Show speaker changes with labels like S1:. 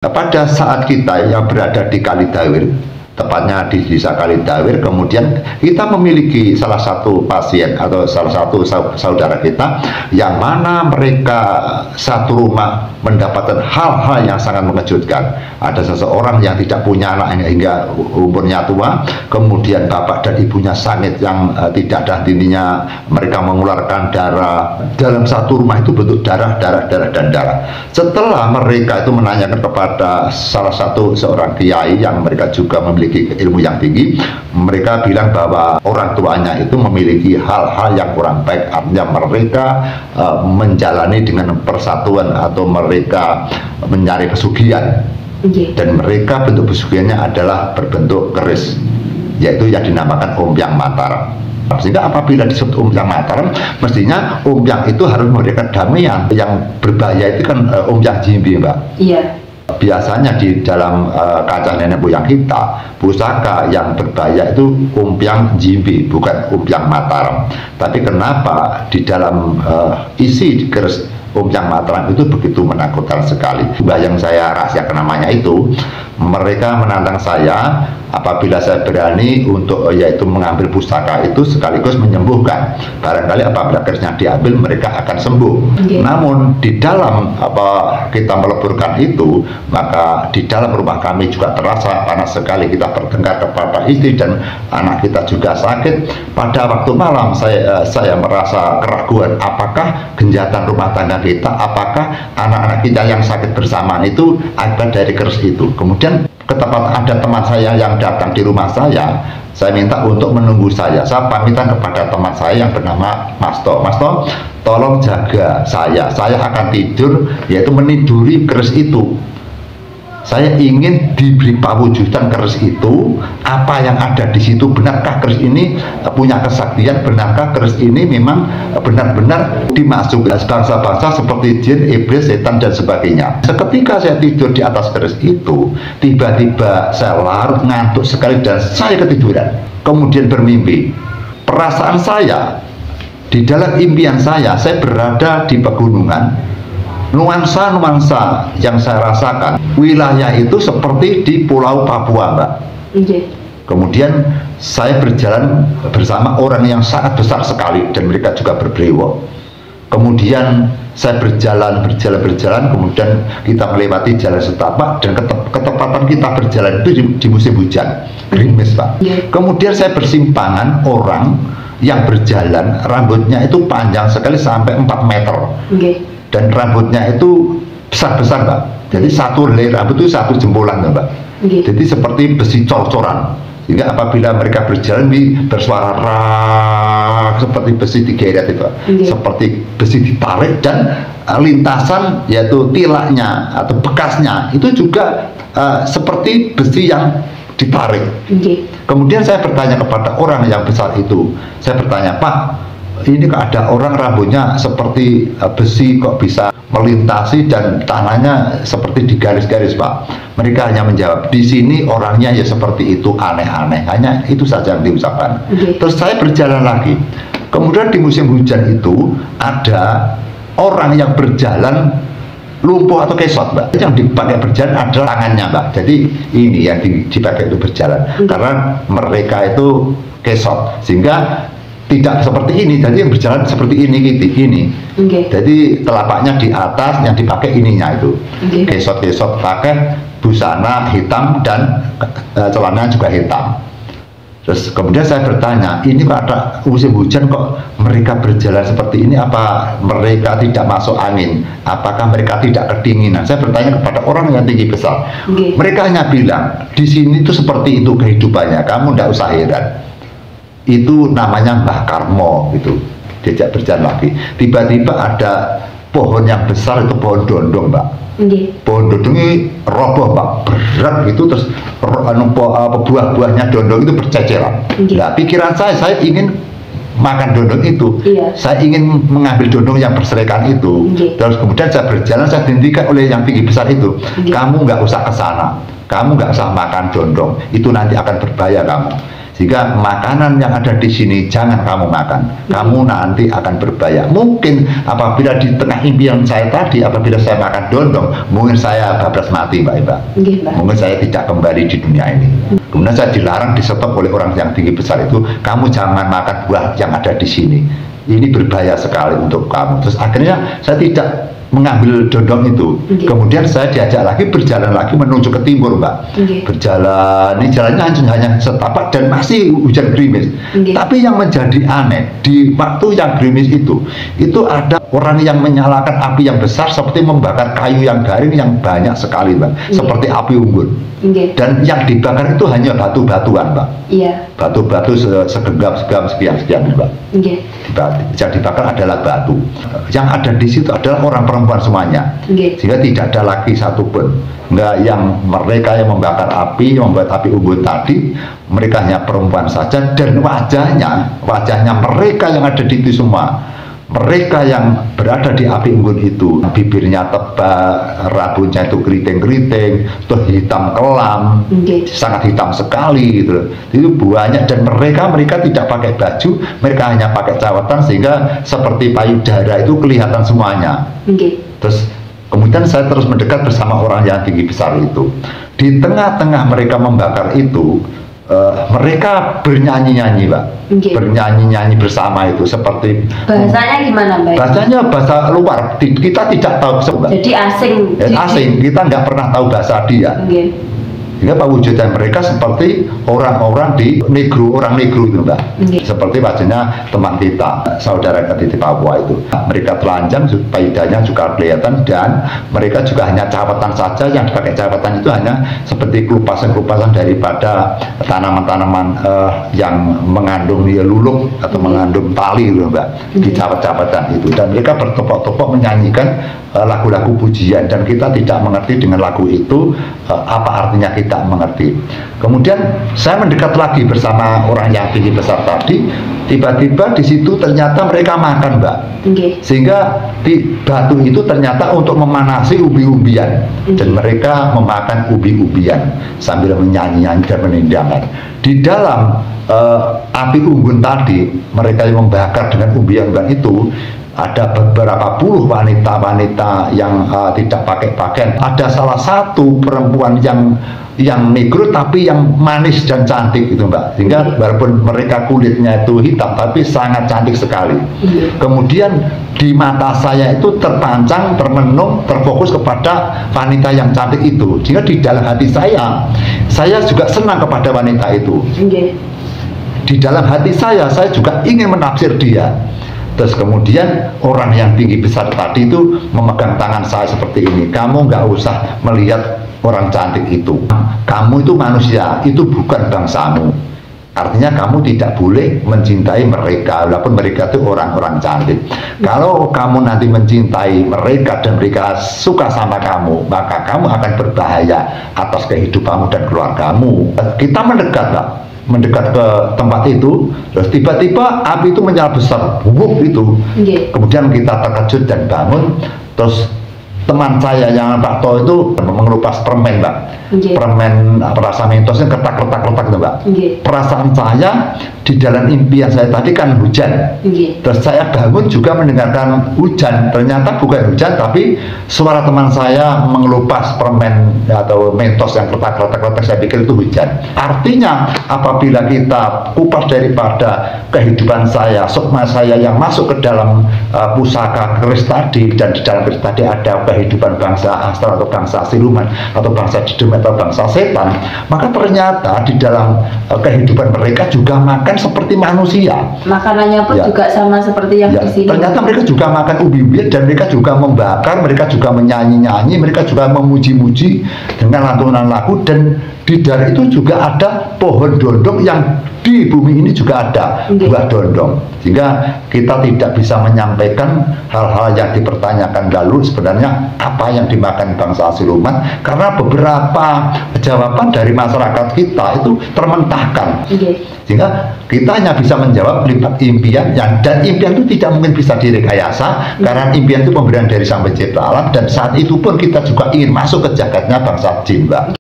S1: Nah, pada saat kita yang berada di Kalidawir, tepatnya di desa Kalidawir, kemudian kita memiliki salah satu pasien atau salah satu saudara kita yang mana mereka satu rumah mendapatkan hal-hal yang sangat mengejutkan. Ada seseorang yang tidak punya anak hingga umurnya tua, kemudian bapak dan ibunya sakit yang tidak ada hentinya, mereka mengeluarkan darah. Dalam satu rumah itu bentuk darah dan darah. Setelah mereka itu menanyakan kepada salah satu seorang kiai yang mereka juga memiliki ilmu yang tinggi, mereka bilang bahwa orang tuanya itu memiliki hal-hal yang kurang baik. Artinya mereka menjalani dengan persatuan atau mereka mencari pesugihan. Dan mereka bentuk pesugihannya adalah berbentuk keris, yaitu yang dinamakan Ombyang Mataram. Sehingga apabila disebut Ombyang Mataram, mestinya Ombyang itu harus memberikan damaian. Yang berbahaya itu kan Ombyang Jimbi, Mbak. Iya. Biasanya di dalam kaca nenek moyang kita, pusaka yang berbahaya itu Ombyang Jimbi, bukan Ombyang Mataram. Tapi kenapa di dalam isi keris Ombyang Mataram itu begitu menakutkan sekali? Yang saya rahasiakan namanya itu, mereka menantang saya apabila saya berani untuk yaitu mengambil pusaka itu sekaligus menyembuhkan. Barangkali apabila kerisnya diambil mereka akan sembuh. Namun di dalam kita meleburkan itu, maka di dalam rumah kami juga terasa panas sekali. Kita bertengkar kepada istri dan anak kita juga sakit. Pada waktu malam saya merasa keraguan, apakah genjatan rumah tangga kita, apakah anak-anak kita yang sakit bersamaan itu akibat dari keris itu. Kemudian ketepatan ada teman saya yang datang di rumah saya minta untuk menunggu saya. Saya pamitan kepada teman saya yang bernama Mas To. Mas To, tolong jaga saya akan tidur, yaitu meniduri keris itu. Saya ingin diberi pewujudan keris itu, apa yang ada di situ. Benarkah keris ini punya kesaktian? Benarkah keris ini memang benar-benar dimasukkan bangsa-bangsa seperti jin, iblis, setan dan sebagainya. Seketika saya tidur di atas keris itu, tiba-tiba saya larut ngantuk sekali dan saya ketiduran. Kemudian bermimpi. Perasaan saya di dalam impian saya berada di pegunungan. Nuansa-nuansa yang saya rasakan, wilayah itu seperti di Pulau Papua, Mbak. Kemudian saya berjalan bersama orang yang sangat besar sekali dan mereka juga berbrewok. Kemudian saya berjalan, kemudian kita melewati jalan setapak dan ketepatan kita berjalan itu di musim hujan, gerimis, Pak. Kemudian saya bersimpangan orang yang berjalan, rambutnya itu panjang sekali sampai 4 meter. Dan rambutnya itu besar-besar, Mbak. Jadi satu helai rambut itu satu jempolan, Mbak. Jadi seperti besi cor-coran. Sehingga apabila mereka berjalan bersuara rak, seperti besi digeret itu, seperti besi ditarik, dan lintasan yaitu tilaknya atau bekasnya itu juga seperti besi yang ditarik. Kemudian saya bertanya kepada orang yang besar itu, saya bertanya, Pak, ini kok ada orang rambutnya seperti besi kok bisa melintasi dan tanahnya seperti digaris-garis, Pak. Mereka hanya menjawab, di sini orangnya ya seperti itu, aneh-aneh. Hanya itu saja yang diucapkan. Terus saya berjalan lagi. Kemudian di musim hujan itu ada orang yang berjalan lumpuh atau kesot, Mbak. Yang dipakai berjalan adalah tangannya, Mbak. Jadi ini yang dipakai itu berjalan. Karena mereka itu kesot, sehingga tidak seperti ini, jadi yang berjalan seperti ini. Jadi telapaknya di atas, yang dipakai ininya itu. Kesot-kesot pakai busana hitam dan celananya juga hitam. Terus kemudian saya bertanya, ini kok ada musim hujan kok mereka berjalan seperti ini? Apa mereka tidak masuk angin? Apakah mereka tidak kedinginan? Saya bertanya kepada orang yang tinggi besar. Mereka hanya bilang, di sini tuh seperti itu kehidupannya, kamu tidak usah heran. Itu namanya Mbah Karmo gitu. Diajak berjalan lagi, tiba-tiba ada pohon yang besar, itu pohon dondong, Mbak. Pohon dondong ini roboh, Mbak, berat gitu. Terus buah-buahnya dondong itu berceceran. Nah, pikiran saya ingin makan dondong itu. Saya ingin mengambil dondong yang berserakan itu. Terus kemudian saya berjalan, saya dihentikan oleh yang tinggi besar itu. Kamu nggak usah ke sana, kamu nggak usah makan dondong, itu nanti akan berbahaya kamu. Sehingga makanan yang ada di sini jangan kamu makan. Kamu nanti akan berbahaya. Mungkin apabila di tengah impian saya tadi, apabila saya makan dondong, mungkin saya bablas mati, Mbak Eva. Mungkin saya tidak kembali di dunia ini. Kemudian saya dilarang, disetop oleh orang yang tinggi besar itu, kamu jangan makan buah yang ada di sini. Ini berbahaya sekali untuk kamu. Terus akhirnya saya tidak mengambil dondong itu. Kemudian saya diajak lagi berjalan lagi menuju ke timur, Mbak. Berjalan, ini jalannya hanya setapak dan masih hujan gerimis. Tapi yang menjadi aneh di waktu yang gerimis itu ada orang yang menyalakan api yang besar seperti membakar kayu yang garing yang banyak sekali, Mbak. Seperti api unggun. Dan yang dibakar itu hanya batu-batuan, Mbak. Batu-batu segenggam sekian, Mbak. Yang dibakar adalah batu. Yang ada di situ adalah orang perempuan semuanya, sehingga tidak ada laki satupun. Enggak yang mereka yang membakar api, membuat api unggun tadi, mereka hanya perempuan saja, dan wajahnya mereka yang ada di itu semua. Mereka yang berada di api unggun itu, bibirnya tebal, rambutnya itu keriting-keriting, tuh hitam kelam, sangat hitam sekali gitu. Itu banyak, dan mereka tidak pakai baju, mereka hanya pakai cawatan sehingga seperti payudara itu kelihatan semuanya. Terus kemudian saya terus mendekat bersama orang yang tinggi besar itu. Di tengah-tengah mereka membakar itu, mereka bernyanyi-nyanyi, Pak. Bernyanyi-nyanyi bersama itu seperti
S2: bahasanya gimana, Mbak?
S1: Bahasanya bahasa luar, kita tidak tahu.
S2: Jadi asing.
S1: Asing, kita nggak pernah tahu bahasa dia. Sehingga pewujudan mereka seperti orang-orang di orang negro itu, Mbak. Seperti wajahnya teman kita, saudara kita di Papua itu. Mereka telanjang, payudanya juga kelihatan, dan mereka juga hanya cawatan saja. Yang dipakai cawatan itu hanya seperti kelupasan-kelupasan daripada tanaman-tanaman yang mengandung luluk atau mengandung tali itu, Mbak. Di cawat-cawatan itu, dan mereka bertopok-topok menyanyikan lagu-lagu pujian, dan kita tidak mengerti dengan lagu itu apa artinya, kita mengerti. Kemudian saya mendekat lagi bersama orang yang tinggi besar tadi. Tiba-tiba di situ ternyata mereka makan, Mbak. Sehingga di batu itu ternyata untuk memanasi ubi-ubian, dan mereka memakan ubi-ubian sambil menyanyi-nyanyi dan menindangkan. Di dalam api unggun tadi, mereka yang membakar dengan ubi-ubian itu, ada beberapa puluh wanita-wanita yang tidak pakai pakaian. Ada salah satu perempuan yang negro tapi yang manis dan cantik itu, Mbak. Sehingga walaupun mereka kulitnya itu hitam tapi sangat cantik sekali. Kemudian di mata saya itu terpancang, termenung, terfokus kepada wanita yang cantik itu. Sehingga di dalam hati saya juga senang kepada wanita itu. Di dalam hati saya juga ingin menafsir dia. Terus kemudian orang yang tinggi besar tadi itu memegang tangan saya seperti ini. Kamu nggak usah melihat orang cantik itu. Kamu itu manusia, itu bukan bangsamu. Artinya kamu tidak boleh mencintai mereka, walaupun mereka itu orang-orang cantik. Kalau kamu nanti mencintai mereka dan mereka suka sama kamu, maka kamu akan berbahaya atas kehidupanmu dan keluargamu. Kita mendekat, Pak. Mendekat ke tempat itu, terus tiba-tiba api itu menyala besar, wuk itu. Kemudian kita terkejut dan bangun. Terus teman saya yang Pak To itu mengelupas permen, Mbak. Permen rasa mentosnya ketak-ketak itu, Mbak. Perasaan saya di dalam impian saya tadi kan hujan. Terus saya bangun juga mendengarkan hujan. Ternyata bukan hujan, tapi suara teman saya mengelupas permen atau mentos yang ketak-ketak. Saya pikir itu hujan. Artinya apabila kita kupas daripada kehidupan saya, sukma saya yang masuk ke dalam pusaka keris tadi, dan di dalam keris tadi ada kehidupan bangsa astral atau bangsa siluman atau bangsa jidum atau bangsa setan, maka ternyata di dalam kehidupan mereka juga makan seperti manusia. Makanannya pun juga sama seperti yang di sini. Ternyata mereka juga makan ubi-ubian, dan mereka juga membakar, mereka juga menyanyi-nyanyi, mereka juga memuji-muji dengan lantunan lagu, dan di daerah itu juga ada pohon dondong yang di bumi ini juga ada buah dondong. Sehingga kita tidak bisa menyampaikan hal-hal yang dipertanyakan lalu sebenarnya apa yang dimakan bangsa siluman, karena beberapa jawaban dari masyarakat kita itu termentahkan. Sehingga kita hanya bisa menjawab lewat impian, dan impian itu tidak mungkin bisa direkayasa, karena impian itu pemberian dari Sang Pencipta Alam, dan saat itu pun kita juga ingin masuk ke jagatnya bangsa jin, Mbak.